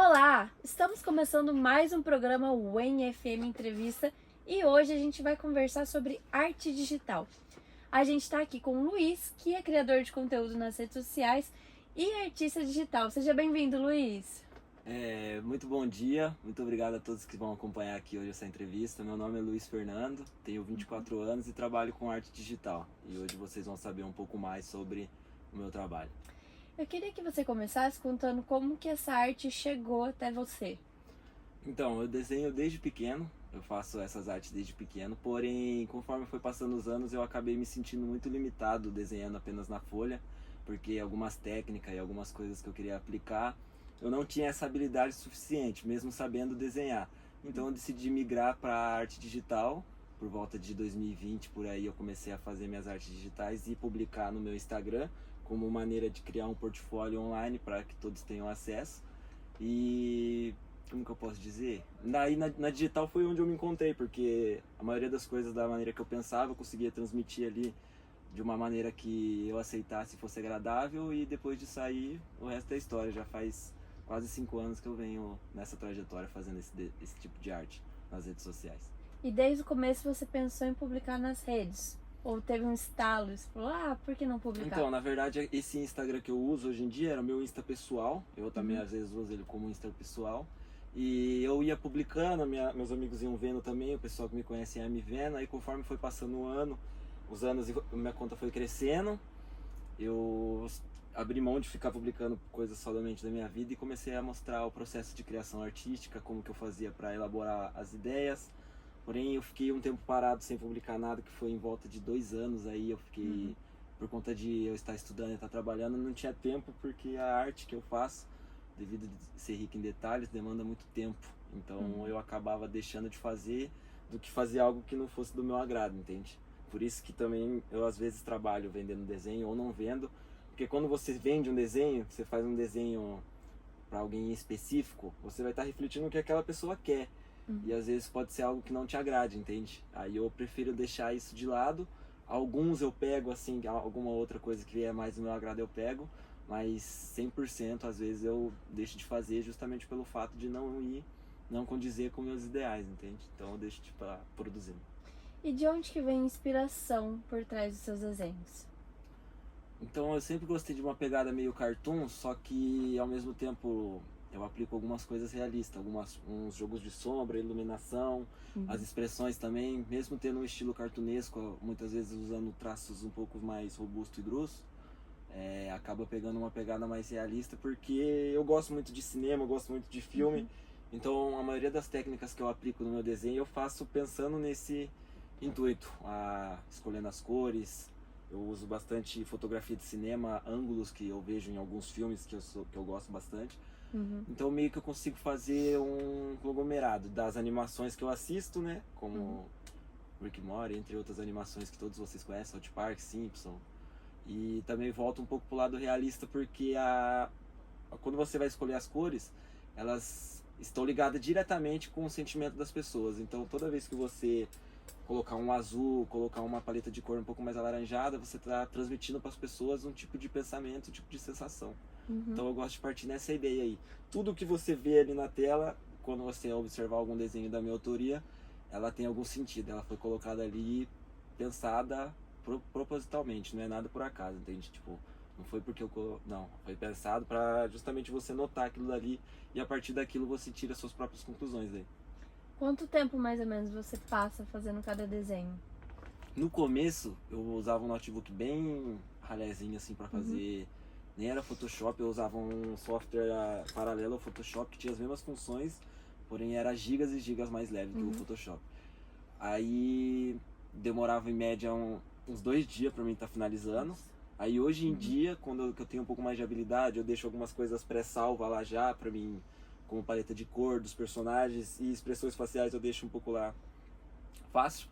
Olá! Estamos começando mais um programa UEM-FM Entrevista e hoje a gente vai conversar sobre arte digital. A gente está aqui com o Luiz, que é criador de conteúdo nas redes sociais e artista digital. Seja bem-vindo, Luiz! Muito bom dia, muito obrigado a todos que vão acompanhar aqui hoje essa entrevista. Meu nome é Luiz Fernando, tenho 24 anos e trabalho com arte digital. E hoje vocês vão saber um pouco mais sobre o meu trabalho. Eu queria que você começasse contando como que essa arte chegou até você. Então, eu desenho desde pequeno, eu faço essas artes desde pequeno, porém, conforme foi passando os anos, eu acabei me sentindo muito limitado desenhando apenas na folha, porque algumas técnicas e algumas coisas que eu queria aplicar, eu não tinha essa habilidade suficiente, mesmo sabendo desenhar. Então eu decidi migrar para a arte digital. Por volta de 2020, por aí, eu comecei a fazer minhas artes digitais e publicar no meu Instagram, como maneira de criar um portfólio online para que todos tenham acesso. E como que eu posso dizer? Daí na digital foi onde eu me encontrei, porque a maioria das coisas da maneira que eu pensava, eu conseguia transmitir ali de uma maneira que eu aceitasse e fosse agradável, e depois de sair, o resto é história. Já faz quase 5 anos que eu venho nessa trajetória fazendo esse tipo de arte nas redes sociais. E desde o começo você pensou em publicar nas redes? Ou teve um estalo e você falou, por que não publicar? Então, na verdade, esse Instagram que eu uso hoje em dia era o meu Insta pessoal. Eu também às vezes uso ele como Insta pessoal. E eu ia publicando, meus amigos iam vendo também, o pessoal que me conhece ia me vendo. Aí conforme foi passando o ano, os anos, minha conta foi crescendo. Eu abri mão de ficar publicando coisas somente da minha vida e comecei a mostrar o processo de criação artística, como que eu fazia para elaborar as ideias. Porém, eu fiquei um tempo parado sem publicar nada, que foi em volta de 2 anos. Aí eu fiquei, por conta de eu estar estudando e estar trabalhando, não tinha tempo, porque a arte que eu faço, devido a ser rica em detalhes, demanda muito tempo. Então eu acabava deixando de fazer do que fazer algo que não fosse do meu agrado, entende? Por isso que também eu às vezes trabalho vendendo desenho ou não vendo, porque quando você vende um desenho, você faz um desenho para alguém específico, você vai estar refletindo o que aquela pessoa quer. E às vezes pode ser algo que não te agrade, entende? Aí eu prefiro deixar isso de lado. Alguns eu pego, assim, alguma outra coisa que é mais do meu agrado eu pego, mas 100% às vezes eu deixo de fazer justamente pelo fato de não condizer com meus ideais, entende? Então eu deixo de estar produzindo. E de onde que vem a inspiração por trás dos seus desenhos? Então eu sempre gostei de uma pegada meio cartoon, só que ao mesmo tempo eu aplico algumas coisas realistas, uns jogos de sombra, iluminação, as expressões também, mesmo tendo um estilo cartunesco, muitas vezes usando traços um pouco mais robusto e grosso, acaba pegando uma pegada mais realista, porque eu gosto muito de cinema, eu gosto muito de filme, então a maioria das técnicas que eu aplico no meu desenho eu faço pensando nesse intuito, escolhendo as cores. Eu uso bastante fotografia de cinema, ângulos que eu vejo em alguns filmes que eu gosto bastante. Então meio que eu consigo fazer um conglomerado das animações que eu assisto, né? Como Rick and Morty, entre outras animações que todos vocês conhecem, South Park, Simpson. E também volto um pouco pro lado realista, porque quando você vai escolher as cores, elas estão ligadas diretamente com o sentimento das pessoas. Então toda vez que você colocar um azul, colocar uma paleta de cor um pouco mais alaranjada, você está transmitindo para as pessoas um tipo de pensamento, um tipo de sensação. Então eu gosto de partir nessa ideia aí. Tudo que você vê ali na tela, quando você observar algum desenho da minha autoria, ela tem algum sentido. Ela foi colocada ali, pensada propositalmente, não é nada por acaso, entende? Tipo, não foi porque não, foi pensado para justamente você notar aquilo dali e a partir daquilo você tira suas próprias conclusões aí. Quanto tempo mais ou menos você passa fazendo cada desenho? No começo, eu usava um notebook bem ralézinho assim para fazer. Nem era Photoshop, eu usava um software paralelo ao Photoshop que tinha as mesmas funções, porém era gigas e gigas mais leve que o Photoshop. Aí demorava em média uns 2 dias para mim estar finalizando. Aí hoje em dia, quando eu tenho um pouco mais de habilidade, eu deixo algumas coisas pré-salva lá já para mim, como paleta de cor dos personagens e expressões faciais eu deixo um pouco lá fácil.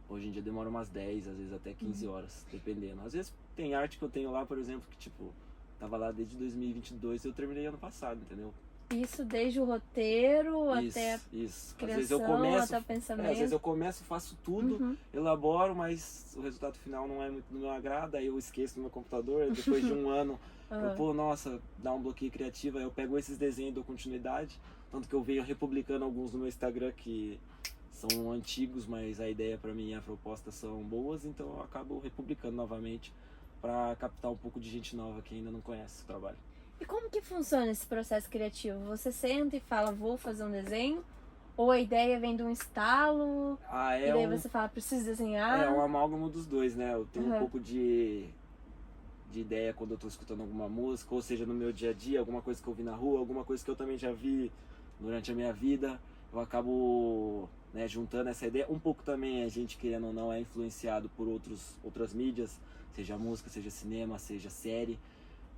Hoje em dia demora umas 10, às vezes até 15 horas, dependendo. Às vezes tem arte que eu tenho lá, por exemplo, que tipo, tava lá desde 2022 e eu terminei ano passado, entendeu? Isso desde o roteiro até a Isso. criação, Às vezes eu começo, até o pensamento. às vezes eu começo, faço tudo, elaboro, mas o resultado final não é muito do meu agrado, aí eu esqueço no meu computador, aí depois de um ano eu, nossa, dá um bloqueio criativo, aí eu pego esses desenhos e dou continuidade, tanto que eu venho republicando alguns no meu Instagram que são antigos, mas a ideia para mim e a proposta são boas, então eu acabo republicando novamente para captar um pouco de gente nova que ainda não conhece o trabalho. E como que funciona esse processo criativo? Você senta e fala, vou fazer um desenho? Ou a ideia vem de um estalo? E daí você fala, preciso desenhar? É um amálgama dos dois, né? Eu tenho um pouco de ideia quando eu tô escutando alguma música, ou seja, no meu dia a dia, alguma coisa que eu vi na rua, alguma coisa que eu também já vi durante a minha vida. Eu acabo, né, juntando essa ideia. Um pouco também a gente, querendo ou não, é influenciado por outras mídias, seja música, seja cinema, seja série.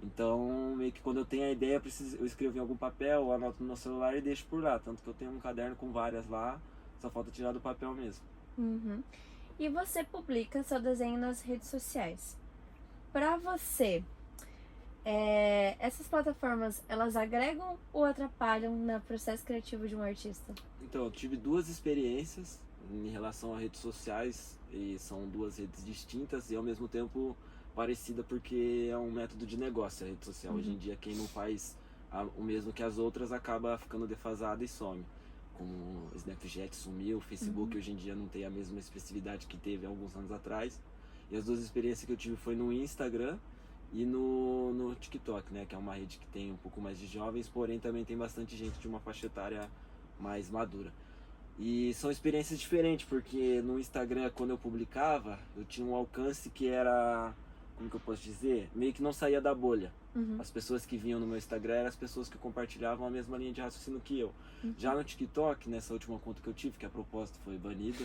Então, meio que quando eu tenho a ideia, eu escrevo em algum papel, anoto no meu celular e deixo por lá. Tanto que eu tenho um caderno com várias lá, só falta tirar do papel mesmo. E você publica seu desenho nas redes sociais. Pra você, essas plataformas, elas agregam ou atrapalham no processo criativo de um artista? Então, eu tive duas experiências em relação a redes sociais, e são duas redes distintas e ao mesmo tempo parecida, porque é um método de negócio a rede social. Hoje em dia, quem não faz o mesmo que as outras acaba ficando defasado e some. Como o Snapchat sumiu, o Facebook hoje em dia não tem a mesma expressividade que teve há alguns anos atrás. E as duas experiências que eu tive foi no Instagram e no TikTok, né, que é uma rede que tem um pouco mais de jovens, porém também tem bastante gente de uma faixa etária mais madura. E são experiências diferentes, porque no Instagram, quando eu publicava, eu tinha um alcance que era, como que eu posso dizer, meio que não saía da bolha. As pessoas que vinham no meu Instagram eram as pessoas que compartilhavam a mesma linha de raciocínio que eu. Já no TikTok, nessa última conta que eu tive, que a propósito foi banida,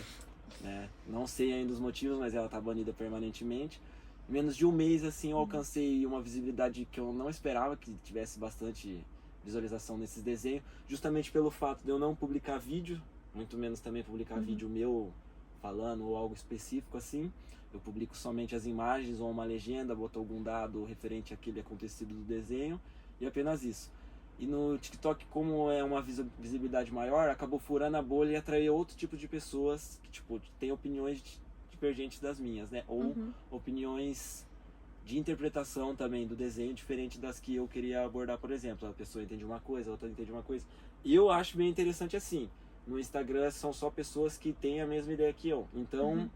né? Não sei ainda os motivos, mas ela tá banida permanentemente. Em menos de um mês, assim, eu alcancei uma visibilidade que eu não esperava, que tivesse bastante visualização nesses desenhos, justamente pelo fato de eu não publicar vídeo, muito menos também publicar vídeo meu falando ou algo específico assim. Eu publico somente as imagens ou uma legenda, boto algum dado referente àquele acontecido do desenho e apenas isso. E no TikTok, como é uma visibilidade maior, acabou furando a bolha e atraiu outro tipo de pessoas que, tipo, têm opiniões divergentes das minhas, né? Ou opiniões de interpretação também do desenho diferente das que eu queria abordar, por exemplo. A pessoa entende uma coisa, a outra entende uma coisa. E eu acho bem interessante assim. No Instagram são só pessoas que têm a mesma ideia que eu. Então,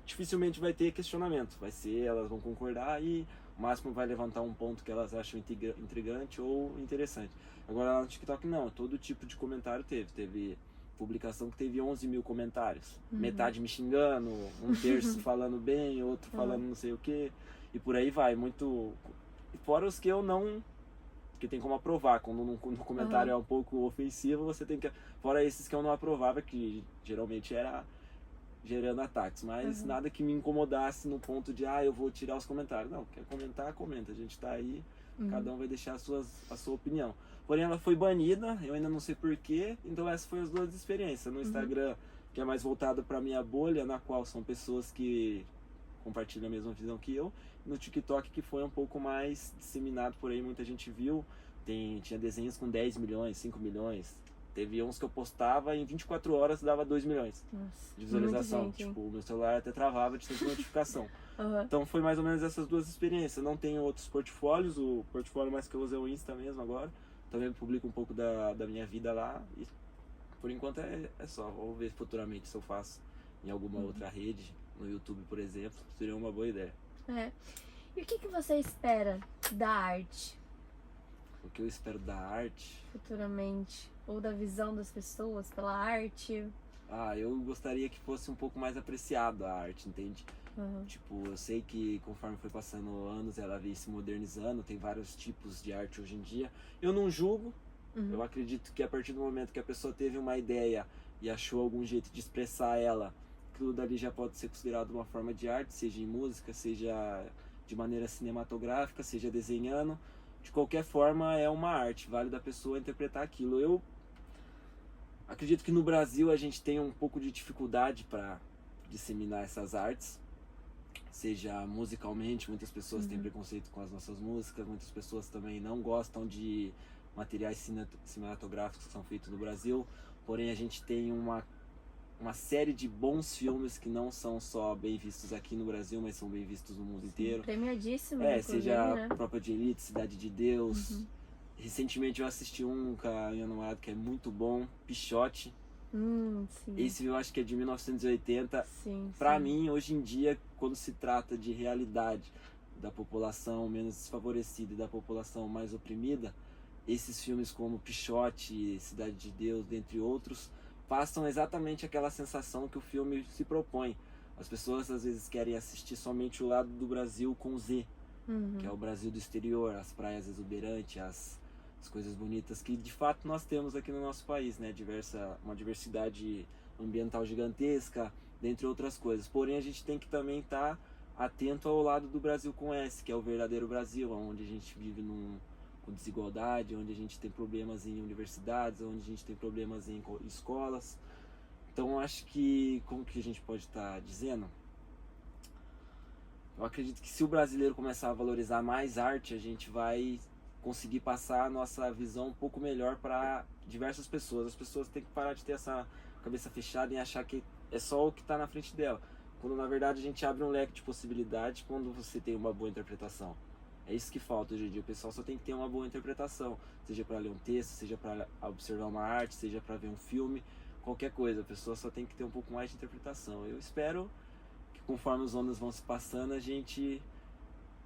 dificilmente vai ter questionamento. Vai ser, elas vão concordar e o máximo vai levantar um ponto que elas acham intrigante ou interessante. Agora lá no TikTok não, todo tipo de comentário teve. Teve publicação que teve 11 mil comentários. Metade me xingando, um terço falando bem, outro falando não sei o que. E por aí vai, muito... Fora os que eu não... que tem como aprovar. Quando um comentário é um pouco ofensivo, você tem que... Fora esses que eu não aprovava, que geralmente era gerando ataques. Mas nada que me incomodasse no ponto de, eu vou tirar os comentários. Não, quer comentar, comenta. A gente tá aí, cada um vai deixar a sua opinião. Porém, ela foi banida, eu ainda não sei porquê. Então essas foram as duas experiências. No Instagram, que é mais voltado para minha bolha, na qual são pessoas que compartilham a mesma visão que eu. No TikTok, que foi um pouco mais disseminado por aí, muita gente viu. Tinha desenhos com 10 milhões, 5 milhões. Teve uns que eu postava e em 24 horas dava 2 milhões de visualização. Tipo, o meu celular até travava de tanta notificação. Então foi mais ou menos essas duas experiências. Não tenho outros portfólios, o portfólio mais que eu uso é o Insta mesmo agora. Também publico um pouco da minha vida lá. E por enquanto é só. Vou ver futuramente se eu faço em alguma outra rede, no YouTube, por exemplo. Seria uma boa ideia. E o que você espera da arte? O que eu espero da arte? Futuramente. Ou da visão das pessoas pela arte? Eu gostaria que fosse um pouco mais apreciado a arte, entende? Tipo, eu sei que conforme foi passando anos, ela veio se modernizando, tem vários tipos de arte hoje em dia. Eu não julgo, eu acredito que a partir do momento que a pessoa teve uma ideia e achou algum jeito de expressar ela, aquilo dali já pode ser considerado uma forma de arte, seja em música, seja de maneira cinematográfica, seja desenhando. De qualquer forma, é uma arte, vale da pessoa interpretar aquilo. Eu acredito que no Brasil a gente tem um pouco de dificuldade para disseminar essas artes, seja musicalmente, muitas pessoas têm preconceito com as nossas músicas, muitas pessoas também não gostam de materiais cinematográficos que são feitos no Brasil, porém a gente tem uma série de bons filmes que não são só bem vistos aqui no Brasil, mas são bem vistos no mundo inteiro. Premiadíssimo, seja né? Tropa de Elite, Cidade de Deus. Recentemente eu assisti um com a minha namorada que é muito bom, Pichote. Sim. Esse eu acho que é de 1980. Sim, Pra mim, hoje em dia, quando se trata de realidade da população menos desfavorecida e da população mais oprimida, esses filmes como Pichote, Cidade de Deus, dentre outros, passam exatamente aquela sensação que o filme se propõe. As pessoas às vezes querem assistir somente o lado do Brasil com Z, que é o Brasil do exterior, as praias exuberantes, as coisas bonitas que de fato nós temos aqui no nosso país, né? Uma diversidade ambiental gigantesca, dentre outras coisas. Porém, a gente tem que também estar atento ao lado do Brasil com S, que é o verdadeiro Brasil, onde a gente vive com desigualdade, onde a gente tem problemas em universidades, onde a gente tem problemas em escolas. Então, eu acho que, como que a gente pode estar dizendo? Eu acredito que se o brasileiro começar a valorizar mais arte, a gente vai conseguir passar a nossa visão um pouco melhor para diversas pessoas. As pessoas têm que parar de ter essa cabeça fechada e achar que é só o que está na frente dela, quando na verdade a gente abre um leque de possibilidades quando você tem uma boa interpretação. É isso que falta hoje em dia, o pessoal só tem que ter uma boa interpretação, seja para ler um texto, seja para observar uma arte, seja para ver um filme, qualquer coisa, a pessoa só tem que ter um pouco mais de interpretação. Eu espero que conforme os anos vão se passando, a gente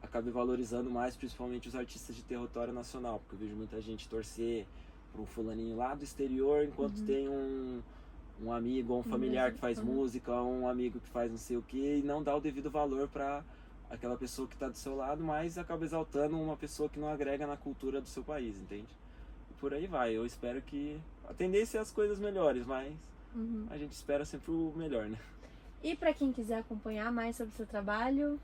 acabe valorizando mais, principalmente os artistas de território nacional, porque eu vejo muita gente torcer para um fulaninho lá do exterior, enquanto tem um amigo ou um familiar que faz música, ou um amigo que faz não sei o que, e não dá o devido valor para aquela pessoa que está do seu lado, mas acaba exaltando uma pessoa que não agrega na cultura do seu país, entende? E por aí vai. Eu espero que a tendência é as coisas melhores, mas a gente espera sempre o melhor, né? E para quem quiser acompanhar mais sobre o seu trabalho,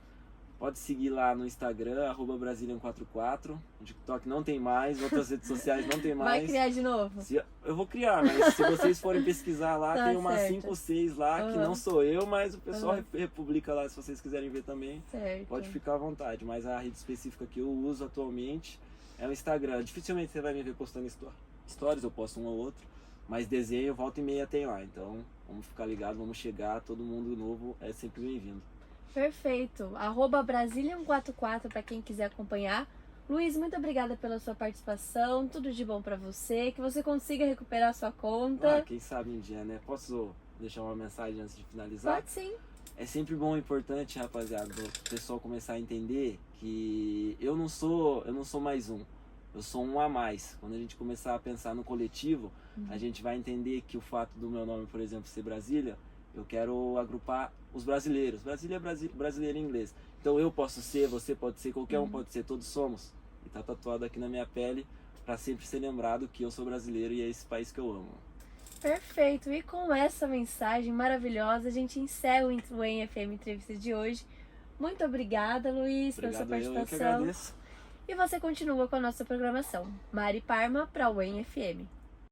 pode seguir lá no Instagram, @Brasilian44. O TikTok não tem mais, outras redes sociais não tem mais. Vai criar de novo? Eu vou criar, mas se vocês forem pesquisar lá, Tá tem umas certo. 5 ou 6 lá, que não sou eu, mas o pessoal republica lá, se vocês quiserem ver também. Certo. Pode ficar à vontade, mas a rede específica que eu uso atualmente é o Instagram. Dificilmente você vai me ver postando stories, eu posto um ou outro, mas desenho, volta e meia tem lá. Então, vamos ficar ligados, vamos chegar, todo mundo novo é sempre bem-vindo. Perfeito. @Brasilian44 para quem quiser acompanhar. Luiz, muito obrigada pela sua participação. Tudo de bom para você. Que você consiga recuperar a sua conta. Quem sabe um dia, né? Posso deixar uma mensagem antes de finalizar? Pode sim. É sempre bom e importante, rapaziada, o pessoal começar a entender que eu não sou mais um. Eu sou um a mais. Quando a gente começar a pensar no coletivo, a gente vai entender que o fato do meu nome, por exemplo, ser Brasília, eu quero agrupar os brasileiros. Brasília é brasileiro em inglês. Então eu posso ser, você pode ser, qualquer um pode ser, todos somos. E tá tatuado aqui na minha pele para sempre ser lembrado que eu sou brasileiro e é esse país que eu amo. Perfeito. E com essa mensagem maravilhosa, a gente encerra o ENFM Entrevista de hoje. Muito obrigada, Luiz, pela sua participação. Eu que agradeço. E você continua com a nossa programação. Mari Parma para o ENFM.